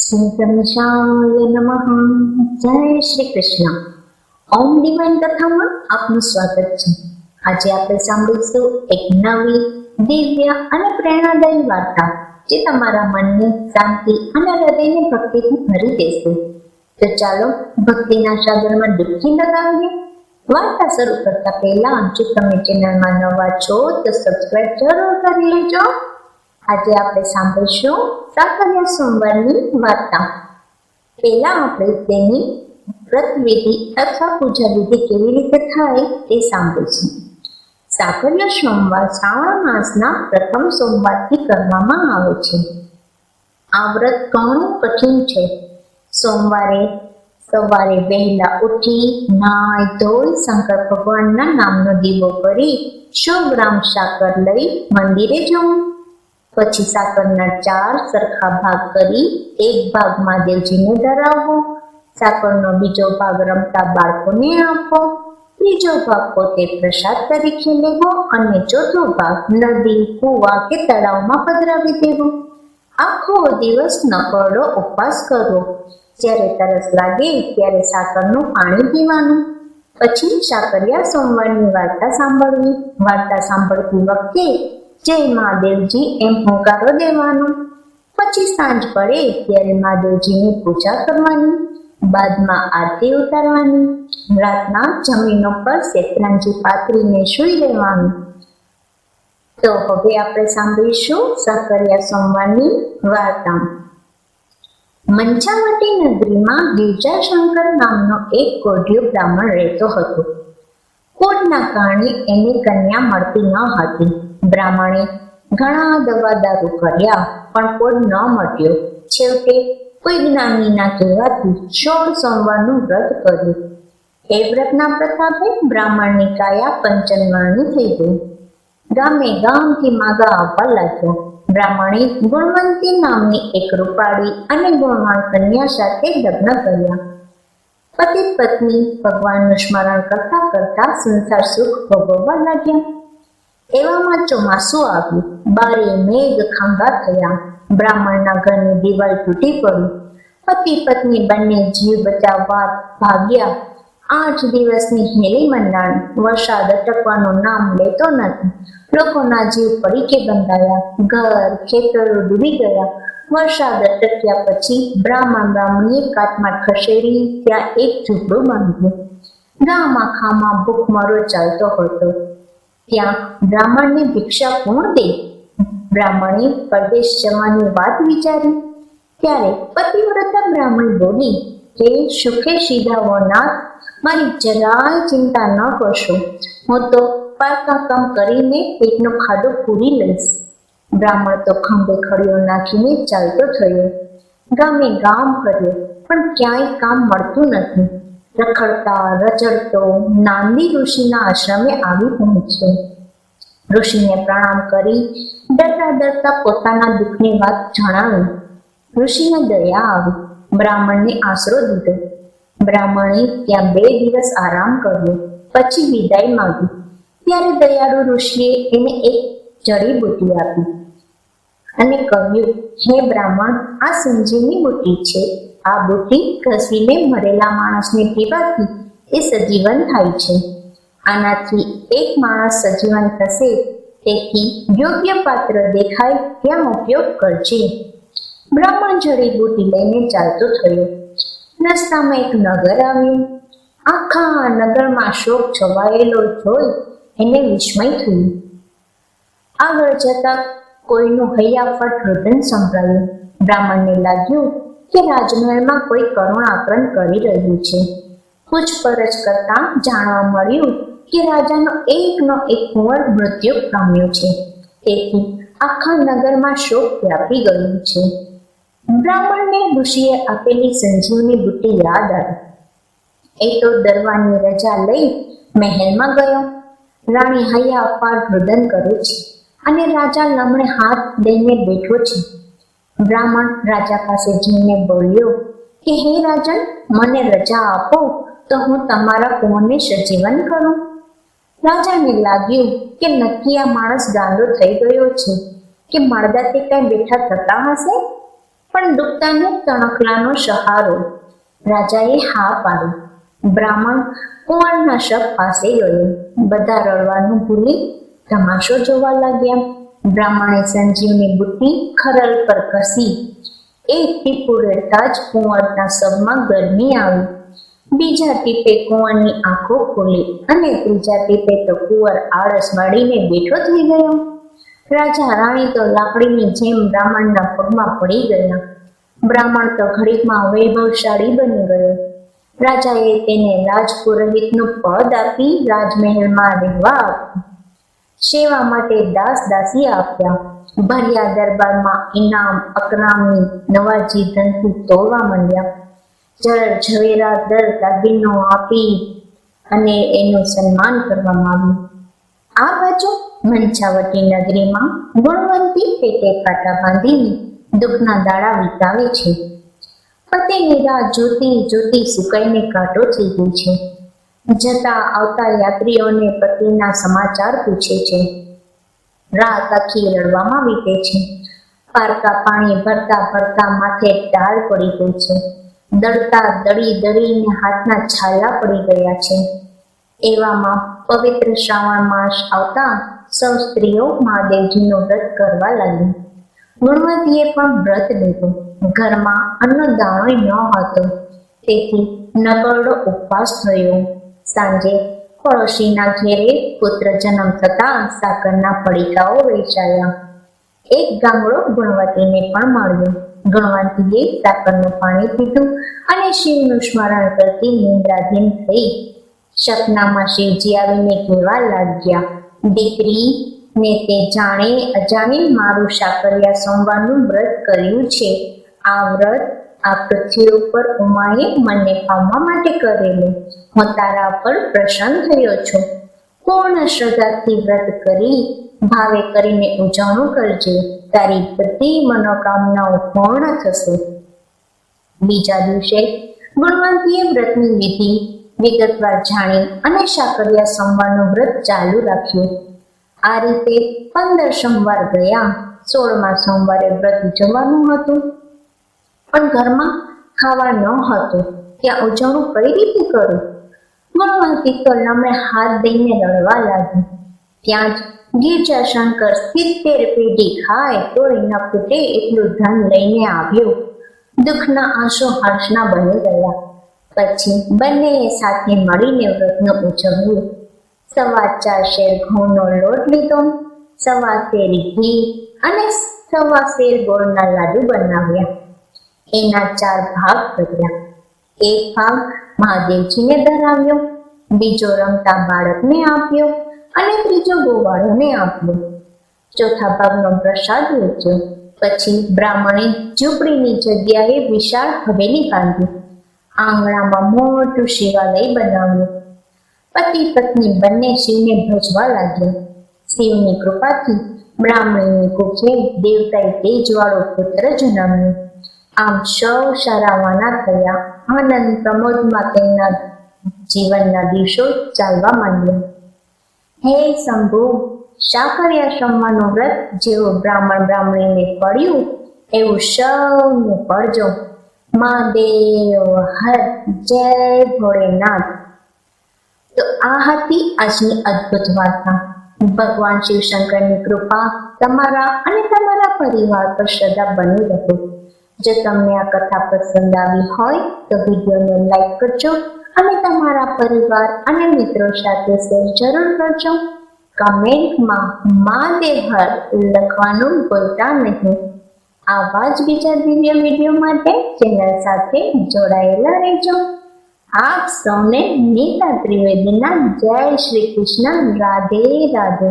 શ્રી ગણેશાય નમઃ. જય શ્રી કૃષ્ણ. ઓમ ડિવાઇન કથામાં આપનું સ્વાગત છે. આજે આપણે સાંભળીશું એક નવી, દિવ્ય અને પ્રેરણાદાયી વાર્તા જે તમારા મનને શાંતિ અને હૃદયને ભક્તિથી ભરી દેશે. તો ચાલો ભક્તિના સાગરમાં ડૂબકી લગાવીએ. વાર્તા શરૂ કરતા પહેલા જો તમે ચેનલમાં નવા છો તો સબસ્ક્રાઇબ જરૂર કરી લેજો. આજે આપણે સાંભળીશું સાકરિયા સોમવારની વાર્તા. પહેલા આપણે તેની વ્રતવિધિ અથવા પૂજા વિધિ કેવી રીતે થાય તે સાંભળીશું. સાકરિયા સોમવાર શ્રાવણ માસના પ્રથમ સોમવારથી કરવામાં આવે છે. આ વ્રત ઘણું કઠિન છે. સોમવારે સવારે વહેલા ઉઠી નાઈ ધોઈ શંકર ભગવાનના નામનો દીવો કરી 100 ગ્રામ સાકર લઈ મંદિરે જવું. પછી સાકરના 4 સરખા ભાગ કરી એક ભાગ મહાદેવજીને ધરાવવો, સાકરનો બીજો ભાગ રમતા બાળકોને આપવો, ત્રીજો ભાગ પોતે પ્રસાદ તરીકે લેવો અને ચોથો ભાગ નદી, કુવા કે તળાવમાં પધરાવી દેવો. આખો દિવસ નકોરડો ઉપવાસ કરવો. જ્યારે તરસ લાગે ત્યારે સાકરનું પાણી પીવાનું. પછી સાકરિયા સોમવારની વાર્તા સાંભળવી. વાર્તા સાંભળતી વખતે જય મહાદેવજી એમ હોંકારો દેવાનો. પછી સાંજ પડે ત્યારે મહાદેવજીની પૂજા કરવાની. બાદમાં આરતી ઉતારવાની. રાતના જમીનો પર શેતરાંજી પાથરીને સૂઈ રહેવાનું. તો હવે આપણે સાંભળીશું સાકરિયા સોમવારની વાર્તા. મંચાવટી નગરીમાં ગિરજાશંકર નામનો એક કોઢિયો બ્રાહ્મણ રહેતો હતો. કોઢના કારણે એને કન્યા મળતી ન હતી. બ્રાહ્મણે ઘણા દવાદારૂ કર્યા પણ કોઢ ન મળ્યો. છેવટે કોઈ જ્ઞાનીના કહેવાથી 16 સોમવારનું વ્રત કર્યું. એ વ્રતના પ્રતાપે બ્રાહ્મણની કાયા પંચનવર્ણી થઈ ગઈ. ગામે ગામથી માગા આવવા લાગ્યા. બ્રાહ્મણે ગુણવંતી નામની એક રૂપાળી અને ગુણવાન કન્યા સાથે લગ્ન કર્યા. પતિ પત્ની ભગવાનનું સ્મરણ કરતા કરતા સંસાર સુખ ભોગવવા લાગ્યા. એવામાં ચોમાસું આવ્યું. બારે મેઘ ખાંગા થયા. બ્રાહ્મણના ઘરની દિવાલ તૂટી પડી. પતિ પત્ની બંને જીવ બચાવવા ભાગ્યા. 8 દિવસની હેલી મંડાણ. વરસાદ અટકવાનું નામ લેતો નથી. લોકોના જીવ પડીકે બંધાયા. ઘર ખેતરો ડૂબી ગયા. વરસાદ અટક્યા પછી બ્રાહ્મણીએ કાટમાં ખસેડી ત્યાં એક ઝૂંપડું બાંધ્યું. ગામ આખામાં ભૂખમરો ચાલતો હતો. ત્યાં બ્રાહ્મણને ભિક્ષા કોણ દે? બ્રાહ્મણે પરદેશ જવાની વાત વિચારી. ત્યારે પતિવ્રતા બ્રાહ્મણ બોલી કે સુખે સીધાવો નાથ, મારી જરાય ચિંતા ન કરશો. હું તો પાકા કામ કરીને પેટનો ખાડો પૂરી લઈશ. બ્રાહ્મણ તો ખંભે ખડીયો નાખીને ચાલતો થયો. ગામે ગામ કર્યો પણ ક્યાંય કામ મળતું નથી. રખડતા રચડતો નાંદી ઋષિના આશ્રમે આવી પહોંચ્યો. ઋષિને પ્રણામ કરી ડરતા ડરતા પોતાના દુઃખની વાત જણાવી. ઋષિને દયા આવી. બ્રાહ્મણને આશરો દીધો. બ્રાહ્મણે ત્યાં 2 દિવસ આરામ કર્યો. પછી વિદાય માંગી. ત્યારે દયાળુ ઋષિએ એને એક જડીબુટ્ટી આપી અને કહ્યું, હે બ્રાહ્મણ, આ સંજીવની બુટ્ટી છે. આ બુટ્ટી ઘસીને મરેલા માણસને પીવાથી એ સજીવન થાય છે. આનાથી એક માણસ સજીવન થશે. તેથી યોગ્ય પાત્ર દેખાય ત્યાં ઉપયોગ કરજે. બ્રાહ્મણ જડીબુટ્ટી લઈને ચાલતો થયો. રસ્તામાં એક નગર આવ્યું. આખા નગરમાં શોક છવાયેલો જોઈ એને વિસ્મય થયું. આગળ જતા કોઈનું હૈયાફટ રુદન સંભળાયું. બ્રાહ્મણને લાગ્યું કે રાજમહેલમાં કોઈ કરુણાકરણ કરી રહ્યું છે. પૂછપરછ કરતા જાણવા મળ્યું કે રાજાનો એકનો એક કુંવર મૃત્યુ પામ્યો છે. તેથી આખા નગરમાં શોક વ્યાપી ગયું છે. બ્રાહ્મણને ઋષિએ આપેલી સંજીવની બુટ્ટી યાદ આવી. એ તો દરવાની રજા લઈ મહેલમાં ગયો. રાણી હૈયાફાટ રુદન કરે છે અને રાજા લમણે હાથ દઈને બેઠો છે. બ્રાહ્મણ રાજા પાસે જઈને બોલ્યો કે હે રાજન, મને રજા આપો તો હું તમારા કુંવરને સજીવન કરું. રાજાને લાગ્યું કે નક્કી આ માણસ ગાંડો થઈ ગયો છે કે મળદા તે કઈ બેઠા થતા હશે. પણ દુખતાને તણખલાનો સહારો. રાજાએ હા પાડી. બ્રાહ્મણ કુંવરના શબ પાસે ગયો. બધા રડવાનું ભૂલી તમાશો જોવા લાગ્યા. બ્રાહ્મણે સંજીવની બુટ્ટી ખરલ પર ઘસી. એક ટીપું રેડતા જ કુંવરના શબમાં ગરમી આવી. બીજા ટીપે કુંવરની આંખો ખોલી અને ત્રીજા ટીપે તો કુંવર આળસ વાળીને બેઠો થઈ ગયો. રાજા રાણી તો લાકડીની જેમ બ્રાહ્મણના પગમાં પડી ગયા. બ્રાહ્મણ તો ઘડીકમાં વૈભવશાળી બની ગયો. રાજાએ તેને રાજપુરોહિતનું પદ આપી રાજમહેલમાં રહેવા આપ્યું. સેવા માટે દાસ દાસી આપ્યા. ભર્યા દરબારમાં ઇનામ અકરામની નવાજી ધનથી તોડવા માંડ્યા. જળ ઝવેરાત દર દાગીનો આપી અને એનું સન્માન કરવામાં આવ્યું. આ બાજુ મંચાવટી નગરીમાં ગુણવંતી પેટે પાટા બાંધીને દુઃખના દાડા વિતાવે છે. પતિની રાહ જોતી જોતી સુકાઈને કાંટો થઈ ગઈ છે. જતા આવતા યાત્રીઓને પતિના સમાચાર પૂછે છે. રાત આખી રડવામાં વીતે છે. પારકા પાણી ભરતા ભરતા માથે ટાળ પડી ગઈ છે. દળતા દળી દળીને હાથના છાલા પડી ગયા છે. એવામાં પવિત્ર શ્રાવણ માસ આવતા સૌ સ્ત્રીઓ મહાદેવજીનું વ્રત કરવા લાગી. ગુણવતીએ પણ વ્રત લીધું. ઘરમાં અન્ન દાણો ન હતો, તેથી નકરડો ઉપવાસ થયો. સાંજે પડોશીના ઘેરે પુત્ર જન્મ થતા સાકરના પડીકાઓ વેચાયા. એક ગામડો ગુણવતીને પણ મળ્યો. ગુણવંતીએ સાકરનું પાણી પીધું અને શિવનું સ્મરણ કરતી નિંદ્રાધીન થઈ. સપનામાં શિવજી આવીને કહેવા લાગ્યા, દીકરી ને તે જાણે અજાણે મારું સાકરિયા સોમવારનું વ્રત કર્યું છે. આ વ્રત આ પૃથ્વી ઉપર ઉમાએ મને પામવા માટે કરેલું. હું તારા પર પ્રસન્ન થયો છું. પૂર્ણ શ્રદ્ધાથી વ્રત કરી ભાવે કરીને ઉજવણું કરજે. તારી બધી મનોકામનાઓ પૂર્ણ થશે. બીજા દિવસે ગુણવંતીએ વ્રતની વિધિ વિગતવાર જાણી અને સાકરિયા સોમવારનું વ્રત ચાલુ રાખ્યું. આ રીતે 15 સોમવાર ગયા. 16મા સોમવારે વ્રત ઉજવવાનું હતું, પણ ઘરમાં ખાવા ન હતું. ત્યાં ઉજવણું કઈ રીતે કરું? ગુણવંતી તો લમણે હાથ દઈને રડવા લાગી. ત્યાં જ ગિરજાશંકર 70 પેઢી ખાય તોય ન ખૂટે એટલું ધન લઈને આવ્યો. દુઃખના આંસુ હર્ષના બની ગયા. પછી બંનેએ સાથે મળીને વ્રતનું ઉજવ્યું. 4.25 શેર ઘઉંનો લોટ લીધો, 1.25 શેર ઘી અને 1.25 શેર ગોળના લાડુ બનાવ્યા. એના 4 ભાગ કર્યા. એક ભાગ મહાદેવજીને ધરાવ્યો, બીજો રમતા બાળકને આપ્યો અને ત્રીજો ગોવાળોને આપ્યો. ચોથા ભાગનો પ્રસાદ વેચ્યો. પછી બ્રાહ્મણે ઝૂંપડીની જગ્યાએ વિશાળ હવેલી બાંધી. આંગણામાં મોટું શિવાલય બનાવ્યું. પતિ પત્ની બંને શિવને ભજવા લાગ્યા. શિવની કૃપાથી બ્રાહ્મણીની કુખે દેવતાએ તેજવાળો પુત્ર જન્મ્યો. આમ સૌ સારાવાના થયા. આનંદ પ્રમોદમાં તેમના જીવનના દિવસો ચાલવા માંડ્યા. હે શંભુ, સાકરિયા સોમવારનું વ્રત જેવું બ્રાહ્મણ બ્રાહ્મણીને પડ્યું એવું સૌને પડજો. મહાદેવ હર, જય ભોળેનાથ. તો આ હતી આજની અદ્ભુત વાર્તા. ભગવાન શિવશંકરની કૃપા તમારા અને તમારા પરિવાર પર સદા બની રહે. જો તમને આ કથા પસંદ આવી હોય તો વિડીયોને લાઈક કરજો અને તમારા પરિવાર અને મિત્રો સાથે શેર જરૂર કરજો. કમેન્ટમાં મહાદેવ હર લખવાનું ભૂલતા નહીં. આવા જ બીજા દિવ્ય વિડીયો માટે ચેનલ સાથે જોડાયેલા રહેજો. આપ સૌને નીતા ત્રિવેદીના જય શ્રી કૃષ્ણ. રાધે રાધે.